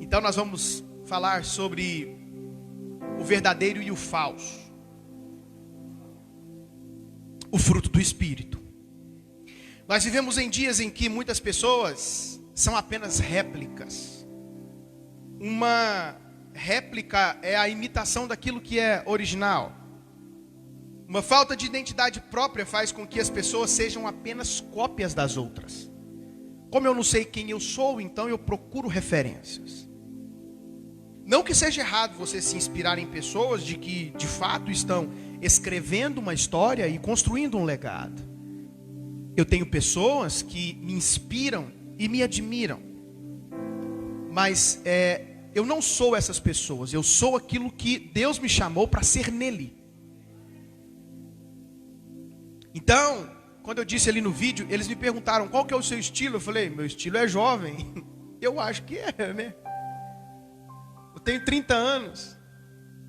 Então nós vamos falar sobre o verdadeiro e o falso. O fruto do Espírito. Nós vivemos em dias em que muitas pessoas são apenas réplicas. Uma réplica é a imitação daquilo que é original. Uma falta de identidade própria faz com que as pessoas sejam apenas cópias das outras. Como eu não sei quem eu sou, então eu procuro referências. Não que seja errado você se inspirar em pessoas de que de fato estão escrevendo uma história e construindo um legado. Eu tenho pessoas que me inspiram e me admiram. Mas eu não sou essas pessoas. Eu sou aquilo que Deus me chamou para ser nele. Então, quando eu disse ali no vídeo, eles me perguntaram qual que é o seu estilo. Eu falei, meu estilo é jovem. Eu acho que é, né? Eu tenho 30 anos.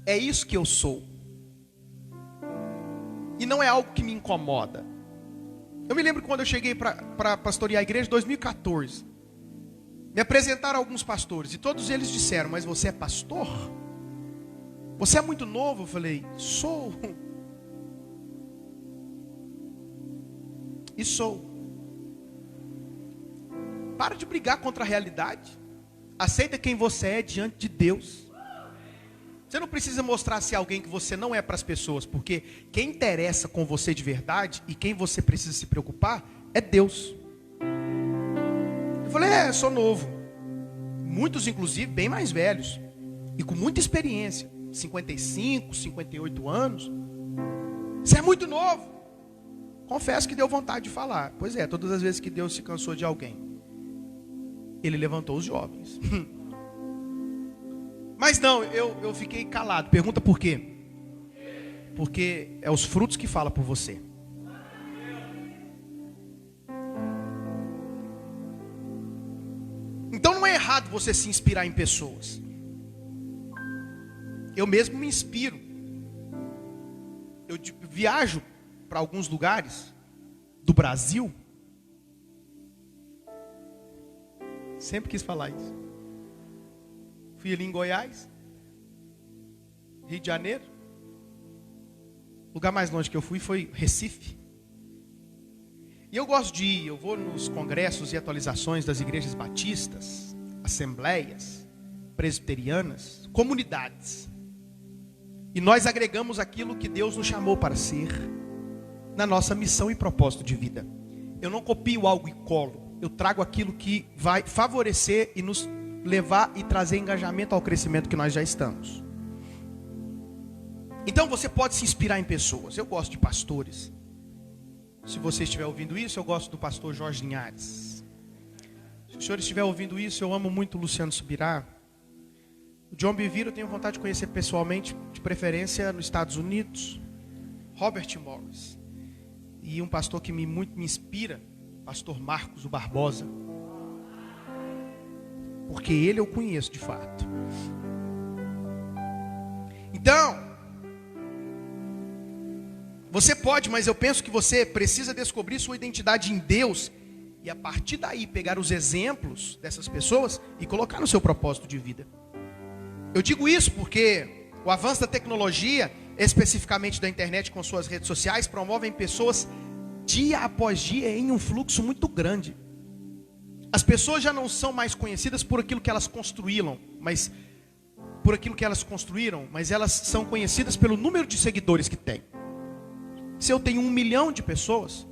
É isso que eu sou. E não é algo que me incomoda. Eu me lembro quando eu cheguei para pastorear a igreja em 2014. Me apresentaram alguns pastores e todos eles disseram, mas você é pastor? Você é muito novo? Eu falei, sou. E sou. Para de brigar contra a realidade. Aceita quem você é diante de Deus. Você não precisa mostrar ser alguém que você não é para as pessoas, porque quem interessa com você de verdade e quem você precisa se preocupar é Deus. Eu falei, sou novo. Muitos, inclusive, bem mais velhos e com muita experiência, 55, 58 anos. Você é muito novo. Confesso que deu vontade de falar. Pois é, todas as vezes que Deus se cansou de alguém, Ele levantou os jovens. Mas não, eu fiquei calado. Pergunta por quê? Porque é os frutos que falam por você. Então não é errado você se inspirar em pessoas. Eu mesmo me inspiro. Eu viajo para alguns lugares do Brasil. Sempre quis falar isso. Fui ali em Goiás, Rio de Janeiro. O lugar mais longe que eu fui foi Recife. E eu gosto de ir, eu vou nos congressos e atualizações das igrejas batistas, assembleias, presbiterianas, comunidades. E nós agregamos aquilo que Deus nos chamou para ser, na nossa missão e propósito de vida. Eu não copio algo e colo, eu trago aquilo que vai favorecer e nos levar e trazer engajamento ao crescimento que nós já estamos. Então você pode se inspirar em pessoas. Eu gosto de pastores. Se você estiver ouvindo isso, eu gosto do pastor Jorge Linhares. Se o senhor estiver ouvindo isso, eu amo muito o Luciano Subirá. O John Bevere eu tenho vontade de conhecer pessoalmente, de preferência nos Estados Unidos. Robert Morris. E um pastor que muito me inspira, pastor Marcos o Barbosa. Porque ele eu conheço de fato. Então, você pode, mas eu penso que você precisa descobrir sua identidade em Deus. E a partir daí pegar os exemplos dessas pessoas e colocar no seu propósito de vida. Eu digo isso porque o avanço da tecnologia, especificamente da internet com suas redes sociais, promovem pessoas dia após dia em um fluxo muito grande. As pessoas já não são mais conhecidas por aquilo que elas construíram, mas elas são conhecidas pelo número de seguidores que têm. Se eu tenho 1 milhão de pessoas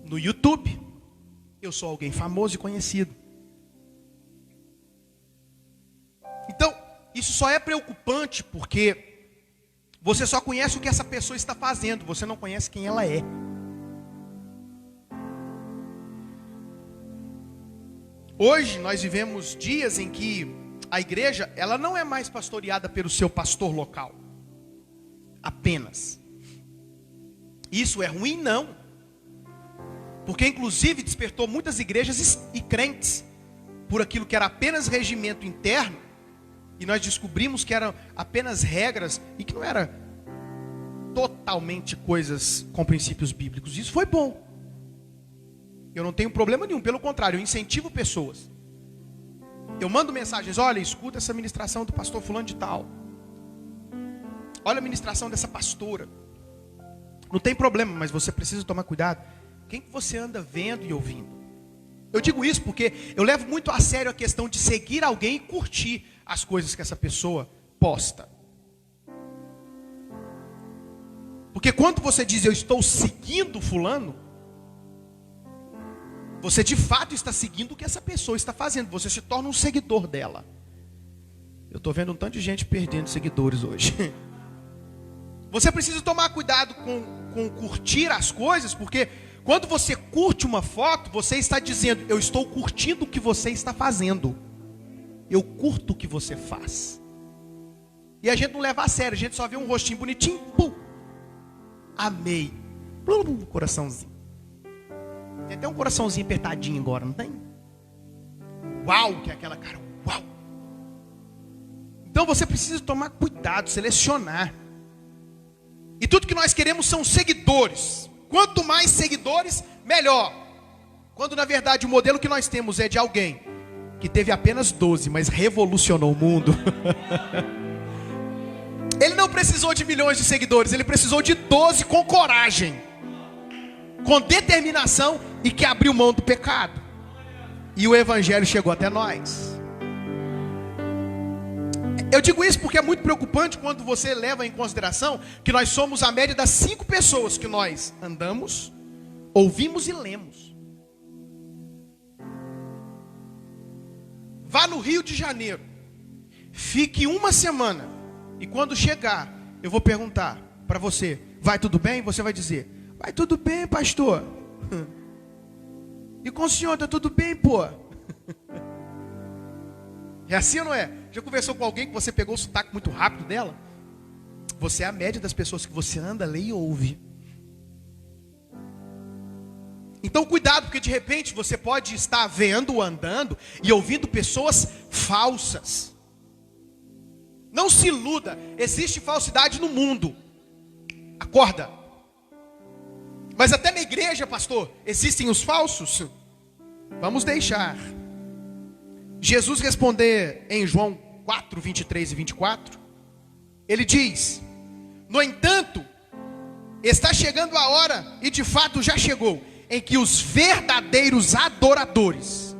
no YouTube, eu sou alguém famoso e conhecido. Então, isso só é preocupante porque você só conhece o que essa pessoa está fazendo, você não conhece quem ela é. Hoje nós vivemos dias em que a igreja, ela não é mais pastoreada pelo seu pastor local. Apenas. Isso é ruim? Não. Porque inclusive despertou muitas igrejas e crentes por aquilo que era apenas regimento interno. E nós descobrimos que eram apenas regras e que não era totalmente coisas com princípios bíblicos. Isso foi bom. Eu não tenho problema nenhum, pelo contrário, eu incentivo pessoas. Eu mando mensagens: olha, escuta essa ministração do pastor fulano de tal. Olha a ministração dessa pastora. Não tem problema, mas você precisa tomar cuidado. Quem que você anda vendo e ouvindo? Eu digo isso porque eu levo muito a sério a questão de seguir alguém e curtir as coisas que essa pessoa posta. Porque quando você diz eu estou seguindo fulano, você de fato está seguindo o que essa pessoa está fazendo. Você se torna um seguidor dela. Eu estou vendo um tanto de gente perdendo seguidores hoje. Você precisa tomar cuidado com curtir as coisas, porque quando você curte uma foto, você está dizendo: eu estou curtindo o que você está fazendo. Eu curto o que você faz. E a gente não leva a sério, a gente só vê um rostinho bonitinho, pum, amei, plum, coraçãozinho. Tem até um coraçãozinho apertadinho agora, não tem? Uau, que é aquela cara, uau. Então você precisa tomar cuidado, selecionar. E tudo que nós queremos são seguidores. Quanto mais seguidores, melhor. Quando na verdade o modelo que nós temos é de alguém que teve apenas 12, mas revolucionou o mundo. Ele não precisou de milhões de seguidores, ele precisou de 12 com coragem, com determinação e que abriu mão do pecado. E o evangelho chegou até nós. Eu digo isso porque é muito preocupante quando você leva em consideração que nós somos a média das 5 pessoas que nós andamos, ouvimos e lemos. Vá no Rio de Janeiro, fique uma semana, e quando chegar, eu vou perguntar para você: vai tudo bem? Você vai dizer: vai tudo bem, pastor. E com o senhor, está tudo bem, pô? É assim ou não é? Já conversou com alguém que você pegou o sotaque muito rápido dela? Você é a média das pessoas que você anda, lê e ouve. Então cuidado, porque de repente você pode estar vendo, andando e ouvindo pessoas falsas. Não se iluda, existe falsidade no mundo. Acorda. Mas até na igreja, pastor, existem os falsos? Vamos deixar Jesus responder em João 4, 23 e 24. Ele diz: no entanto, está chegando a hora, e de fato já chegou, em que os verdadeiros adoradores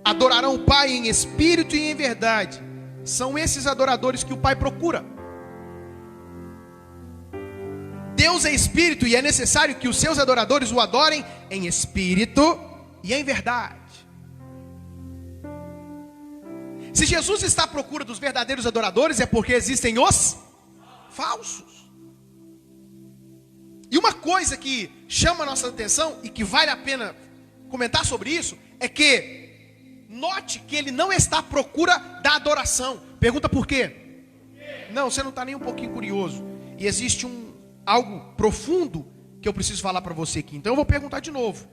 adorarão o Pai em espírito e em verdade. São esses adoradores que o Pai procura. Deus é espírito e é necessário que os seus adoradores o adorem em espírito e em verdade. Se Jesus está à procura dos verdadeiros adoradores, é porque existem os falsos. E uma coisa que chama a nossa atenção e que vale a pena comentar sobre isso é que note que ele não está à procura da adoração. Pergunta por quê? Não, você não está nem um pouquinho curioso. E existe algo profundo que eu preciso falar para você aqui. Então eu vou perguntar de novo.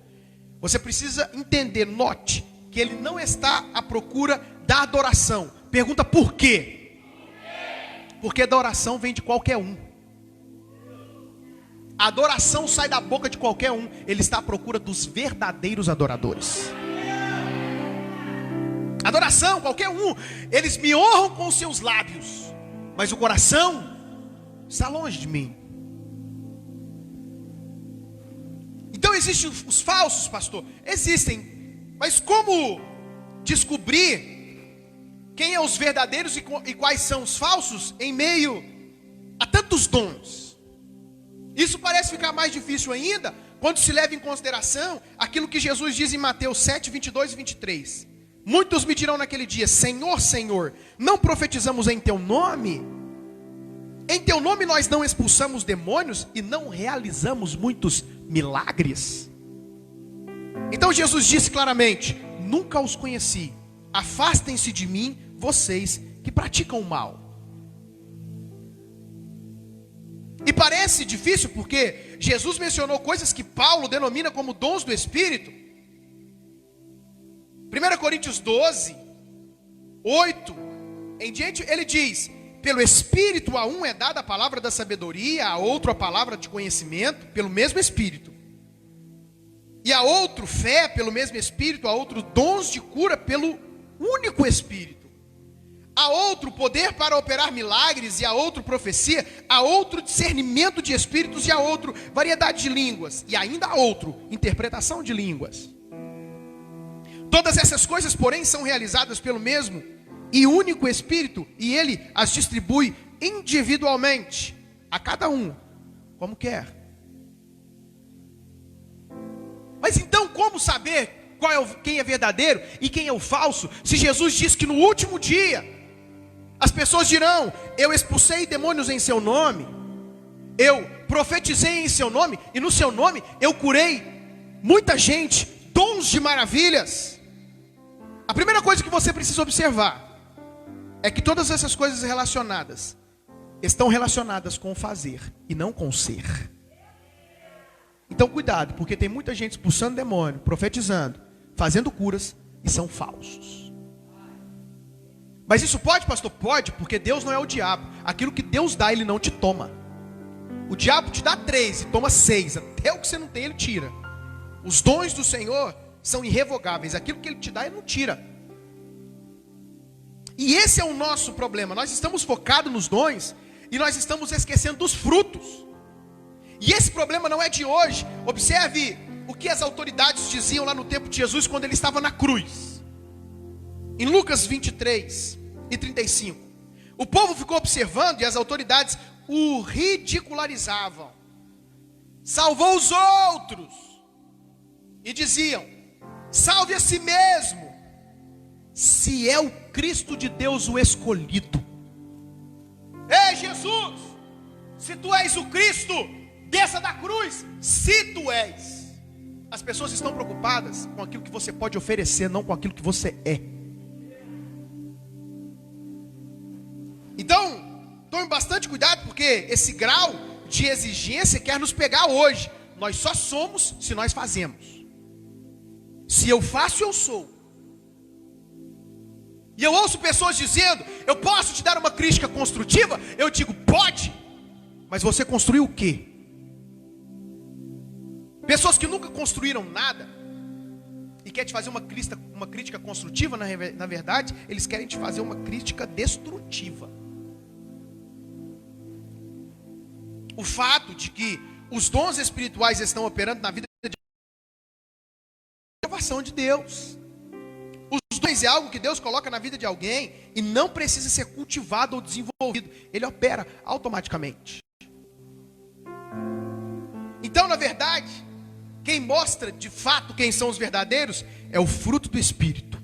Você precisa entender, note que ele não está à procura da adoração. Pergunta por quê? Porque a adoração vem de qualquer um. A adoração sai da boca de qualquer um. Ele está à procura dos verdadeiros adoradores. Adoração, qualquer um. Eles me honram com os seus lábios, mas o coração está longe de mim. Então existem os falsos, pastor? Existem. Mas como descobrir quem é os verdadeiros e quais são os falsos em meio a tantos dons? Isso parece ficar mais difícil ainda quando se leva em consideração aquilo que Jesus diz em Mateus 7, 22 e 23. Muitos me dirão naquele dia: Senhor, Senhor, não profetizamos em teu nome? Em teu nome nós não expulsamos demônios e não realizamos muitos milagres? Então Jesus disse claramente: nunca os conheci. Afastem-se de mim, vocês que praticam o mal. E parece difícil porque Jesus mencionou coisas que Paulo denomina como dons do Espírito. 1 Coríntios 12, 8 em diante, ele diz: pelo Espírito a um é dada a palavra da sabedoria, a outro a palavra de conhecimento, pelo mesmo Espírito. E a outro fé, pelo mesmo Espírito, a outro dons de cura, pelo único Espírito. Há outro poder para operar milagres, e há outro profecia, há outro discernimento de espíritos, e há outro variedade de línguas, e ainda há outro interpretação de línguas. Todas essas coisas, porém, são realizadas pelo mesmo e único Espírito, e ele as distribui individualmente a cada um, como quer. Mas então, como saber quem é verdadeiro e quem é o falso, se Jesus diz que no último dia as pessoas dirão: eu expulsei demônios em seu nome, eu profetizei em seu nome, e no seu nome eu curei muita gente, dons de maravilhas. A primeira coisa que você precisa observar é que todas essas coisas relacionadas estão relacionadas com o fazer e não com o ser. Então cuidado, porque tem muita gente expulsando demônio, profetizando, fazendo curas, e são falsos. Mas isso pode, pastor? Pode, porque Deus não é o diabo. Aquilo que Deus dá, Ele não te toma. O diabo te dá 3 e toma 6. Até o que você não tem, Ele tira. Os dons do Senhor são irrevogáveis. Aquilo que Ele te dá, Ele não tira. E esse é o nosso problema. Nós estamos focados nos dons e nós estamos esquecendo dos frutos. E esse problema não é de hoje. Observe o que as autoridades diziam lá no tempo de Jesus, quando Ele estava na cruz. Em Lucas 23 e 35. O povo ficou observando e as autoridades o ridicularizavam. Salvou os outros. E diziam: salve a si mesmo, se é o Cristo de Deus o escolhido. Ei, Jesus, se tu és o Cristo, desça da cruz, se tu és. As pessoas estão preocupadas com aquilo que você pode oferecer, não com aquilo que você é. Então, tome bastante cuidado, porque esse grau de exigência quer nos pegar hoje. Nós só somos se nós fazemos. Se eu faço, eu sou. E eu ouço pessoas dizendo: eu posso te dar uma crítica construtiva? Eu digo: pode. Mas você construiu o quê? Pessoas que nunca construíram nada e querem te fazer uma crítica construtiva, na verdade, eles querem te fazer uma crítica destrutiva. O fato de que os dons espirituais estão operando na vida de salvação de Deus. Os dons é algo que Deus coloca na vida de alguém e não precisa ser cultivado ou desenvolvido. Ele opera automaticamente. Então, na verdade, quem mostra de fato quem são os verdadeiros é o fruto do Espírito.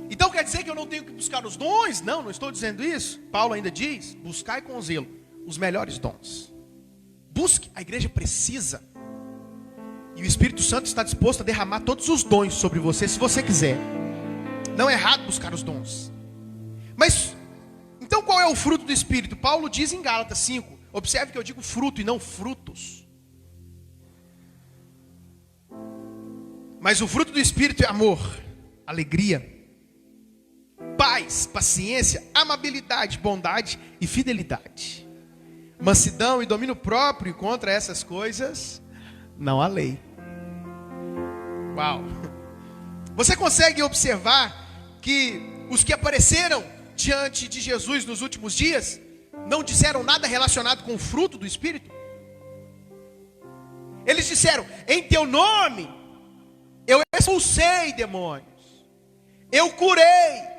Então quer dizer que eu não tenho que buscar os dons? Não, não estou dizendo isso. Paulo ainda diz: buscai com zelo os melhores dons. Busque, a igreja precisa. E o Espírito Santo está disposto a derramar todos os dons sobre você, se você quiser. Não é errado buscar os dons. Mas, então qual é o fruto do Espírito? Paulo diz em Gálatas 5. Observe que eu digo fruto e não frutos. Mas o fruto do Espírito é amor, alegria, paz, paciência, amabilidade, bondade e fidelidade. Mansidão e domínio próprio, e contra essas coisas não há lei. Uau! Você consegue observar que os que apareceram diante de Jesus nos últimos dias não disseram nada relacionado com o fruto do Espírito? Eles disseram: em teu nome eu expulsei demônios, eu curei,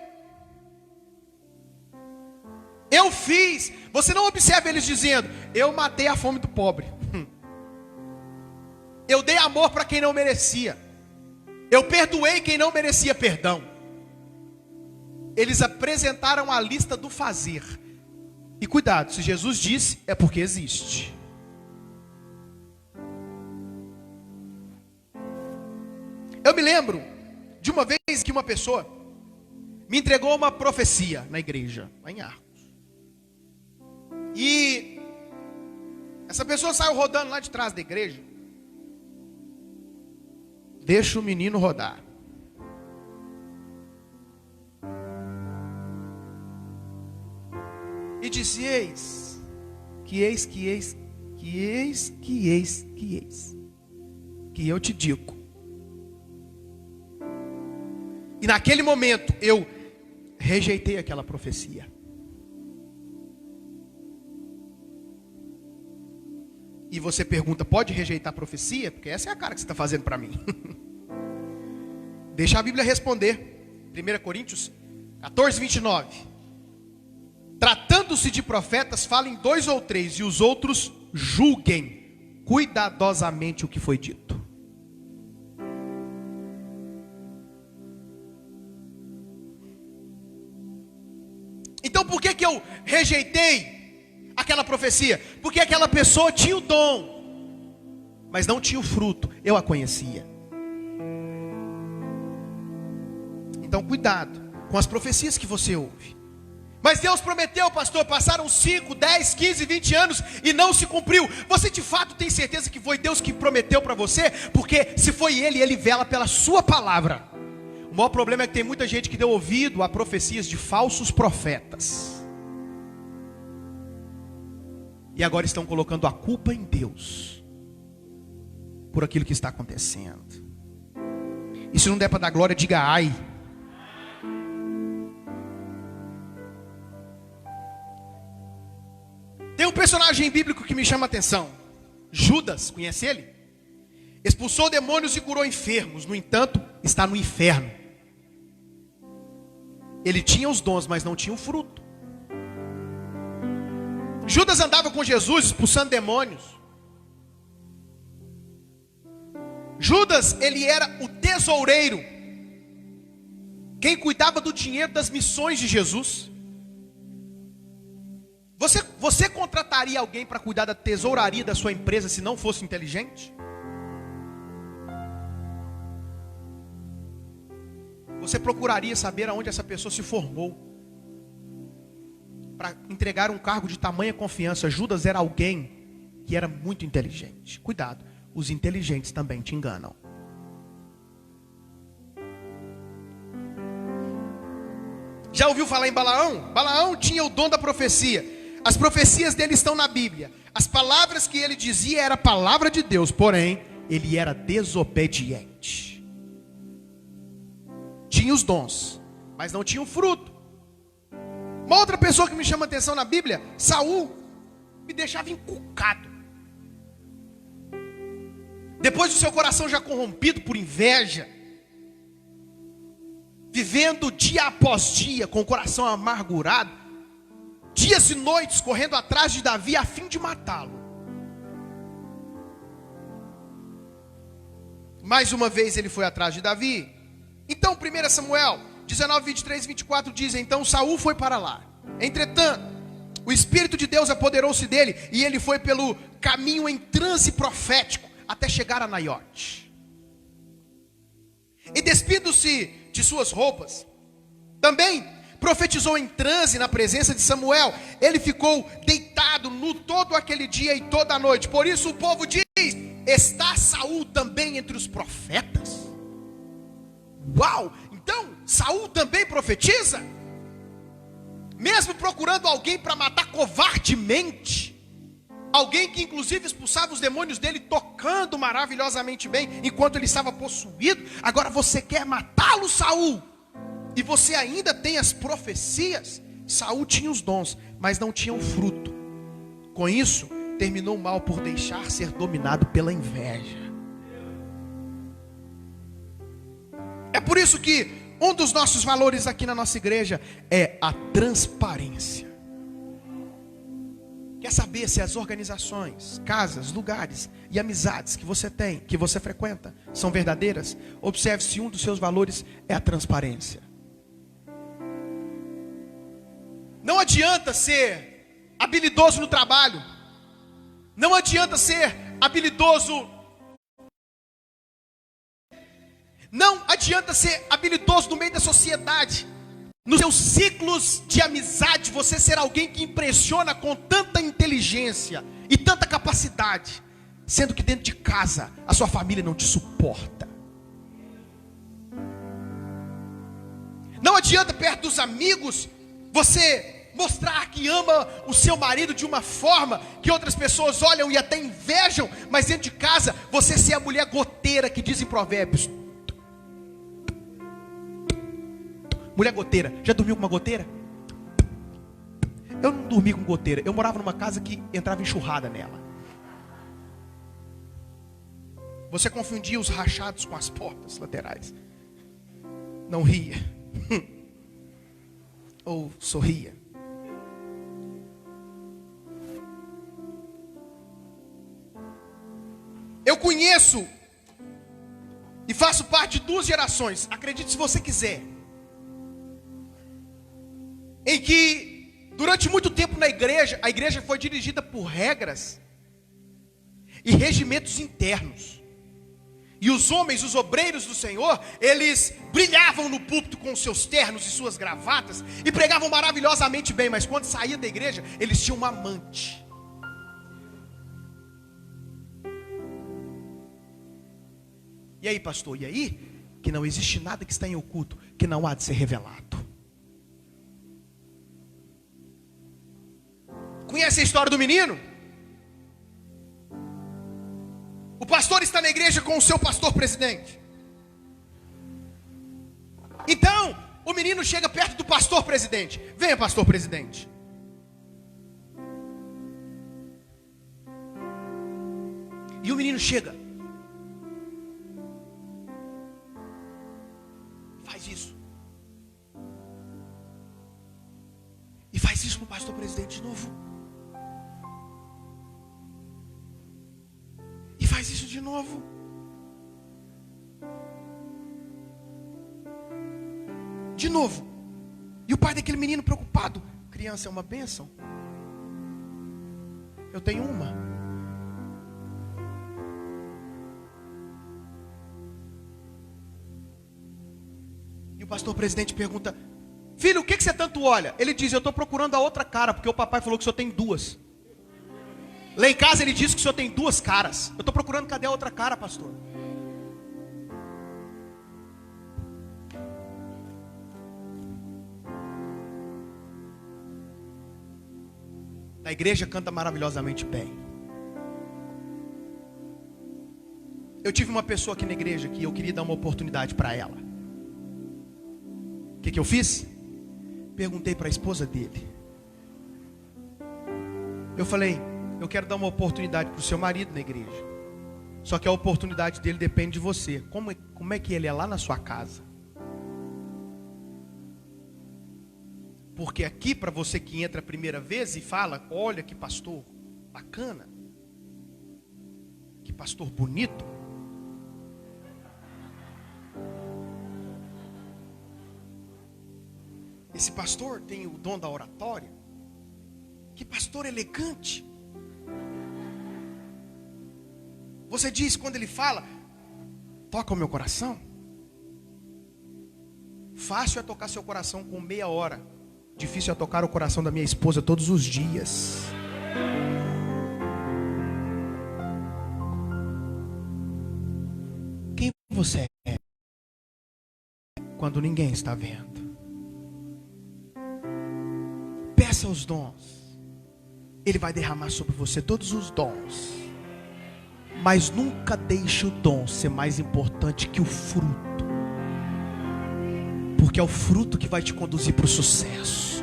eu fiz. Você não observa eles dizendo: eu matei a fome do pobre, eu dei amor para quem não merecia, eu perdoei quem não merecia perdão. Eles apresentaram a lista do fazer. E cuidado, se Jesus disse, é porque existe. Eu me lembro de uma vez que uma pessoa me entregou uma profecia na igreja, lá em Arcos. E essa pessoa saiu rodando lá de trás da igreja. Deixa o menino rodar. E disse: eis, que eu te digo, E naquele momento eu rejeitei aquela profecia. E você pergunta, pode rejeitar a profecia? Porque essa é a cara que você está fazendo para mim. Deixa a Bíblia responder. 1 Coríntios 14, 29. Tratando-se de profetas, falem 2 ou 3, e os outros julguem cuidadosamente o que foi dito. Então por que eu rejeitei aquela profecia? Porque aquela pessoa tinha o dom, mas não tinha o fruto. Eu a conhecia. Então cuidado com as profecias que você ouve. Mas Deus prometeu, pastor, passaram 5, 10, 15, 20 anos e não se cumpriu. Você de fato tem certeza que foi Deus que prometeu para você? Porque se foi Ele vela pela sua palavra. O maior problema é que tem muita gente que deu ouvido a profecias de falsos profetas. E agora estão colocando a culpa em Deus por aquilo que está acontecendo. E se não der para dar glória, diga ai. Tem um personagem bíblico que me chama a atenção. Judas, conhece ele? Expulsou demônios e curou enfermos. No entanto, está no inferno. Ele tinha os dons, mas não tinha o fruto. Judas andava com Jesus expulsando demônios. Judas, ele era o tesoureiro, quem cuidava do dinheiro das missões de Jesus. Você contrataria alguém para cuidar da tesouraria da sua empresa se não fosse inteligente? Você procuraria saber aonde essa pessoa se formou para entregar um cargo de tamanha confiança? Judas era alguém que era muito inteligente. Cuidado, os inteligentes também te enganam. Já ouviu falar em Balaão? Balaão tinha o dom da profecia. As profecias dele estão na Bíblia. As palavras que ele dizia era a palavra de Deus, porém, ele era desobediente. Tinha os dons, mas não tinha o fruto. Uma outra pessoa que me chama a atenção na Bíblia, Saul, me deixava encucado. Depois do seu coração já corrompido por inveja, vivendo dia após dia com o coração amargurado, dias e noites correndo atrás de Davi a fim de matá-lo. Mais uma vez ele foi atrás de Davi. Então 1 Samuel 19, 23 e 24 diz: então Saul foi para lá. Entretanto, o Espírito de Deus apoderou-se dele, e ele foi pelo caminho em transe profético até chegar a Naiote. E despindo-se de suas roupas, também profetizou em transe na presença de Samuel. Ele ficou deitado no todo aquele dia e toda a noite. Por isso o povo diz: está Saul também entre os profetas? Uau! Então Saul também profetiza? Mesmo procurando alguém para matar covardemente, alguém que inclusive expulsava os demônios dele tocando maravilhosamente bem enquanto ele estava possuído. Agora você quer matá-lo, Saul? E você ainda tem as profecias? Saul tinha os dons, mas não tinha o fruto. Com isso, terminou mal por deixar ser dominado pela inveja. É por isso que um dos nossos valores aqui na nossa igreja é a transparência. Quer saber se as organizações, casas, lugares e amizades que você tem, que você frequenta, são verdadeiras? Observe se um dos seus valores é a transparência. Não adianta ser habilidoso no trabalho. Não adianta ser habilidoso. Não adianta ser habilidoso no meio da sociedade. Nos seus ciclos de amizade, você ser alguém que impressiona com tanta inteligência e tanta capacidade, sendo que dentro de casa a sua família não te suporta. Não adianta perto dos amigos você mostrar que ama o seu marido de uma forma que outras pessoas olham e até invejam, mas dentro de casa você ser a mulher goteira que diz em Provérbios: Mulher goteira, já dormiu com uma goteira? Eu não dormi com goteira. Eu morava numa casa que entrava enxurrada nela. Você confundia os rachados com as portas laterais. Não ria. Ou sorria. Eu conheço e faço parte de 2 gerações, acredite se você quiser, em que durante muito tempo na igreja, a igreja foi dirigida por regras e regimentos internos. E os homens, os obreiros do Senhor, eles brilhavam no púlpito com seus ternos e suas gravatas e pregavam maravilhosamente bem, mas quando saía da igreja, eles tinham uma amante. E aí, pastor, e aí? Que não existe nada que está em oculto que não há de ser revelado. Conhece a história do menino? O pastor está na igreja com o seu pastor presidente. Então, o menino chega perto do pastor presidente. Venha, pastor presidente. E o menino chega. Faz isso. E faz isso para o pastor presidente de novo. E faz isso de novo. De novo. E o pai daquele menino preocupado. Criança é uma bênção. Eu tenho uma. E o pastor presidente pergunta: filho, o que você tanto olha? Ele diz: eu estou procurando a outra cara, porque o papai falou que o senhor tem 2. Lá em casa ele diz que o senhor tem 2 caras. Eu estou procurando, cadê a outra cara, pastor? A igreja canta maravilhosamente bem. Eu tive uma pessoa aqui na igreja que eu queria dar uma oportunidade para ela. O que eu fiz? Perguntei para a esposa dele. Eu falei: eu quero dar uma oportunidade para o seu marido na igreja. Só que a oportunidade dele depende de você. Como é que ele é lá na sua casa? Porque aqui, para você que entra a primeira vez e fala: olha que pastor bacana, que pastor bonito. Esse pastor tem o dom da oratória. Que pastor elegante. Você diz quando ele fala: toca o meu coração. Fácil é tocar seu coração com meia hora. Difícil é tocar o coração da minha esposa todos os dias. Quem você é quando ninguém está vendo? Peça os dons. Ele vai derramar sobre você todos os dons. Mas nunca deixe o dom ser mais importante que o fruto. Porque é o fruto que vai te conduzir para o sucesso.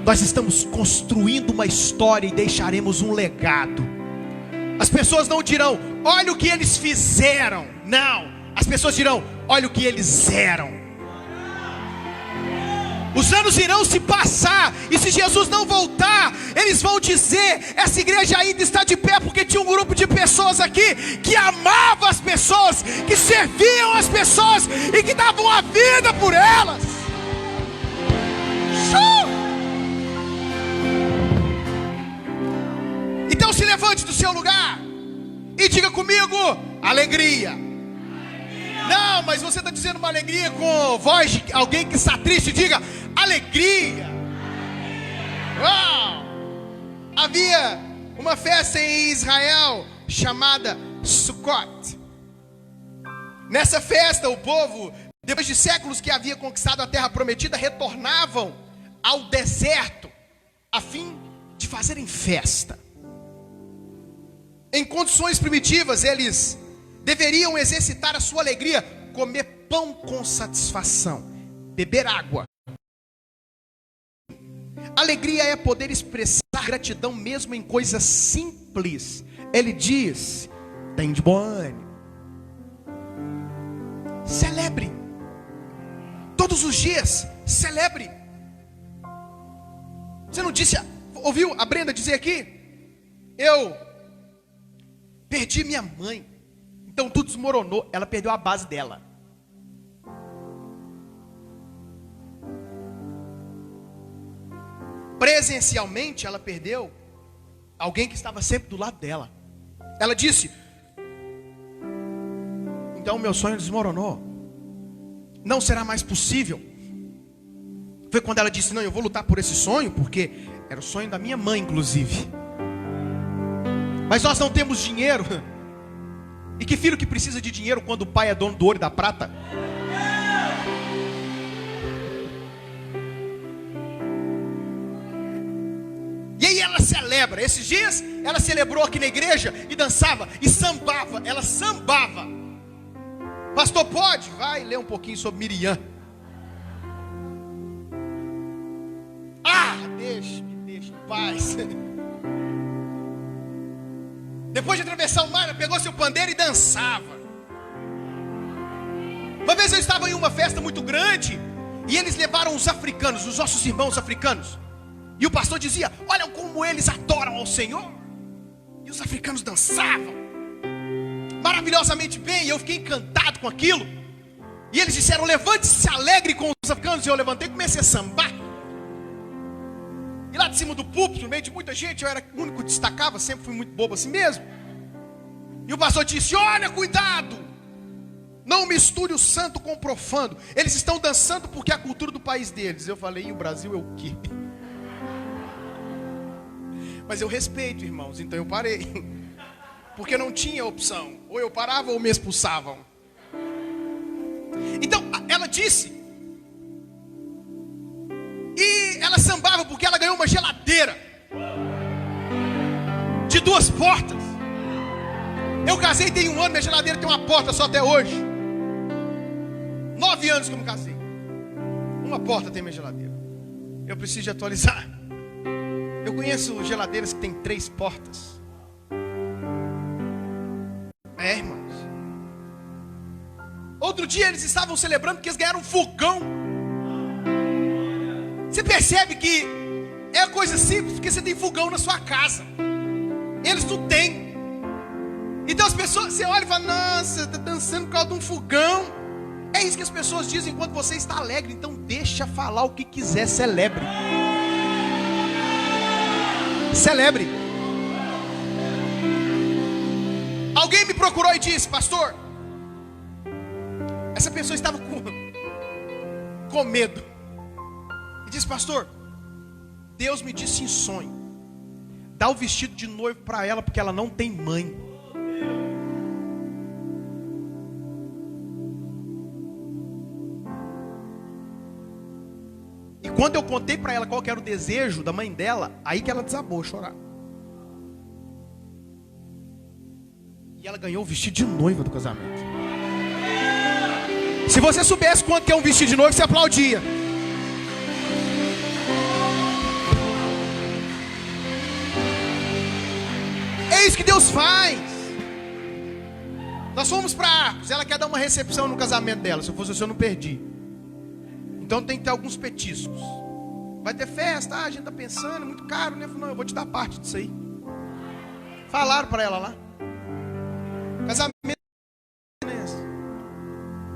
Nós estamos construindo uma história e deixaremos um legado. As pessoas não dirão: olha o que eles fizeram. Não. As pessoas dirão: olha o que eles eram. Os anos irão se passar, e se Jesus não voltar, eles vão dizer: essa igreja ainda está de pé porque tinha um grupo de pessoas aqui que amavam as pessoas, que serviam as pessoas e que davam a vida por elas. Então se levante do seu lugar e diga comigo: alegria. Não, mas você está dizendo uma alegria com voz de alguém que está triste. Diga: alegria. Uau! Havia uma festa em Israel chamada Sukkot. Nessa festa o povo, depois de séculos que havia conquistado a terra prometida, retornavam ao deserto a fim de fazerem festa. Em condições primitivas, eles deveriam exercitar a sua alegria, comer pão com satisfação. beber água. Alegria é poder expressar gratidão mesmo em coisas simples. Ele diz: tem de bom ânimo. Celebre. Todos os dias, celebre. Você não disse, ouviu a Brenda dizer aqui? Eu perdi minha mãe, então tudo desmoronou. Ela perdeu a base dela. Presencialmente ela perdeu alguém que estava sempre do lado dela. Ela disse: então meu sonho desmoronou, não será mais possível. Foi quando ela disse: não, eu vou lutar por esse sonho, porque era o sonho da minha mãe, inclusive. Mas nós não temos dinheiro. E que filho que precisa de dinheiro quando o pai é dono do ouro e da prata? E aí ela celebra. Esses dias ela celebrou aqui na igreja e dançava e sambava. Ela sambava. Pastor, pode? Vai ler um pouquinho sobre Miriam. Me deixa em paz. Depois de atravessar o mar, ela pegou seu pandeiro e dançava. Uma vez eu estava em uma festa muito grande e eles levaram os africanos, os nossos irmãos africanos. E o pastor dizia: olha como eles adoram ao Senhor. E os africanos dançavam maravilhosamente bem. E eu fiquei encantado com aquilo. E eles disseram: levante-se, se alegre com os africanos. E eu levantei e comecei a sambar. E lá de cima do púlpito, no meio de muita gente, eu era o único que destacava. Sempre fui muito bobo assim mesmo. E o pastor disse: olha, cuidado, não misture o santo com o profano. Eles estão dançando porque é a cultura do país deles. Eu falei: e o Brasil é o quê? Mas eu respeito, irmãos, então eu parei. Porque não tinha opção. Ou eu parava ou me expulsavam. Então, ela disse. E ela sambava porque ela ganhou uma geladeira. De 2 portas. Eu casei tem 1 ano, minha geladeira tem uma porta só até hoje. 9 anos que eu me casei. Uma porta tem minha geladeira. Eu preciso de atualizar. Eu conheço geladeiras que tem 3 portas. Irmãos. Outro dia eles estavam celebrando porque eles ganharam um fogão. Você percebe que é coisa simples porque você tem fogão na sua casa. Eles não têm. Então as pessoas, você olha e fala: nossa, está dançando por causa de um fogão. É isso que as pessoas dizem quando você está alegre. Então deixa falar o que quiser, celebre. Celebre. Alguém me procurou e disse: pastor, essa pessoa estava com medo. E disse: pastor, Deus me disse em sonho, dá o vestido de noivo para ela porque ela não tem mãe. E quando eu contei para ela qual que era o desejo da mãe dela, aí que ela desabou a chorar. E ela ganhou o vestido de noiva do casamento. Se você soubesse quanto que é um vestido de noiva, você aplaudia. É isso que Deus faz. Nós fomos para Arcos. Ela quer dar uma recepção no casamento dela. Se eu fosse você, eu não perdi. Então tem que ter alguns petiscos. Vai ter festa, a gente está pensando, é muito caro, né? Não, eu vou te dar parte disso aí. Falaram para ela lá. Casamento.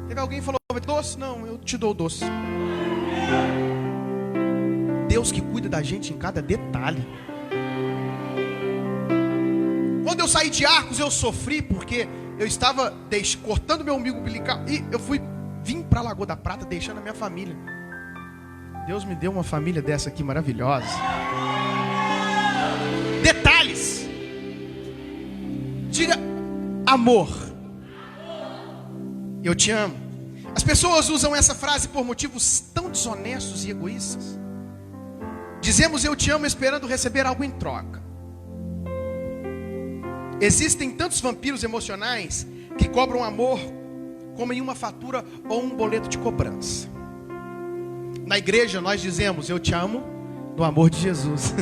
Teve alguém que falou: doce? Não, eu te dou o doce. Deus que cuida da gente em cada detalhe. Quando eu saí de Arcos, eu sofri porque eu estava cortando meu umbigo umbilical e eu vim para a Lagoa da Prata deixando a minha família. Deus me deu uma família dessa aqui maravilhosa. Detalhes. Diga: amor. Eu te amo. As pessoas usam essa frase por motivos tão desonestos e egoístas. Dizemos eu te amo esperando receber algo em troca. Existem tantos vampiros emocionais que cobram amor como em uma fatura ou um boleto de cobrança. Na igreja nós dizemos: eu te amo no amor de Jesus.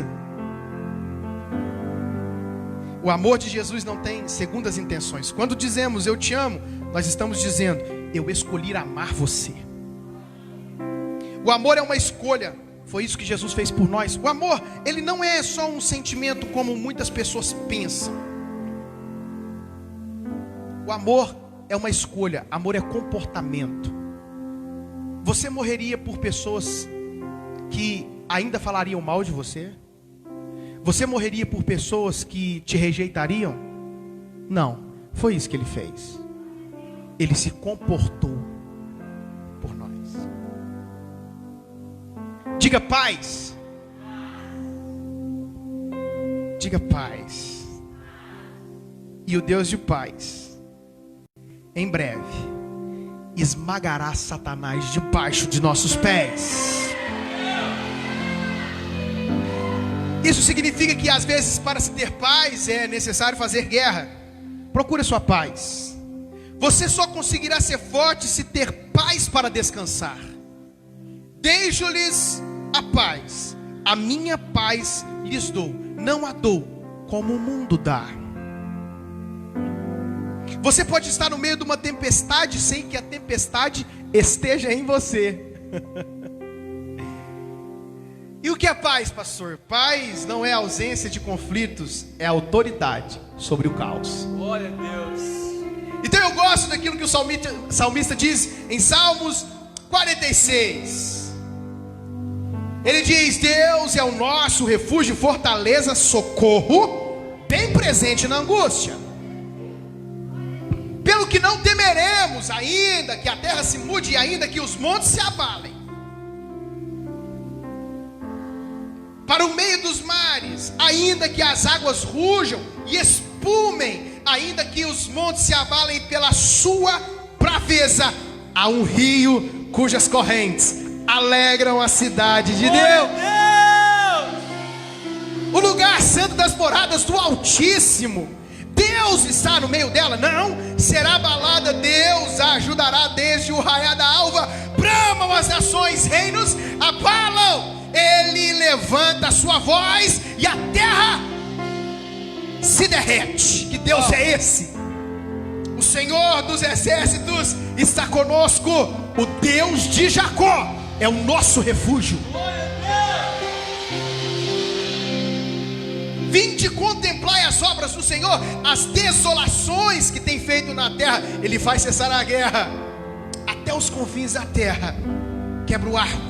O amor de Jesus não tem segundas intenções. Quando dizemos eu te amo, nós estamos dizendo: eu escolhi amar você. O amor é uma escolha. Foi isso que Jesus fez por nós. O amor, ele não é só um sentimento como muitas pessoas pensam. O amor é uma escolha. Amor é comportamento. Você morreria por pessoas que ainda falariam mal de você? Você morreria por pessoas que te rejeitariam? Não, foi isso que ele fez. Ele se comportou por nós. Diga paz. Diga paz. E o Deus de paz, em breve, esmagará Satanás debaixo de nossos pés. Isso significa que às vezes para se ter paz é necessário fazer guerra. Procure a sua paz. Você só conseguirá ser forte se ter paz para descansar. Deixo-lhes a paz, a minha paz lhes dou, não a dou como o mundo dá. Você pode estar no meio de uma tempestade sem que a tempestade esteja em você. E o que é paz, pastor? Paz não é ausência de conflitos, é autoridade sobre o caos. Glória a Deus. Então eu gosto daquilo que o salmista diz em Salmos 46. Ele diz: Deus é o nosso refúgio, fortaleza, socorro, bem presente na angústia. Pelo que não temeremos, ainda que a terra se mude e ainda que os montes se abalem. Para o meio dos mares, ainda que as águas rujam e espumem, ainda que os montes se abalem pela sua braveza, há um rio cujas correntes alegram a cidade de Deus. O lugar santo das moradas do Altíssimo. Deus está no meio dela? Não. Será abalada, Deus a ajudará desde o raiar da alva. Bramam as nações, reinos abalam. Ele levanta a sua voz e a terra se derrete. Que Deus é esse? O Senhor dos exércitos está conosco. O Deus de Jacó é o nosso refúgio. Vinde contemplai as obras do Senhor, as desolações que tem feito na terra. Ele faz cessar a guerra até os confins da terra. Quebra o arco,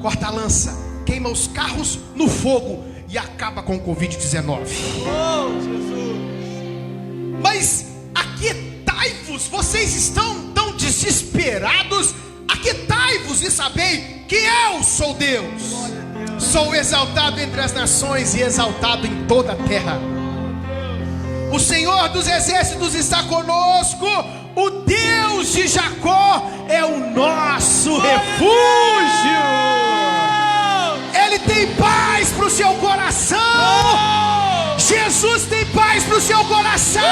corta a lança, queima os carros no fogo e acaba com o Covid-19. Oh, Jesus. Mas aquietai-vos, vocês estão tão desesperados. Aquietai-vos e sabei que eu sou Deus. Sou exaltado entre as nações e exaltado em toda a terra. O Senhor dos exércitos está conosco. O Deus de Jacó é o nosso refúgio. Ele tem paz para o seu coração. Jesus tem paz para o seu coração.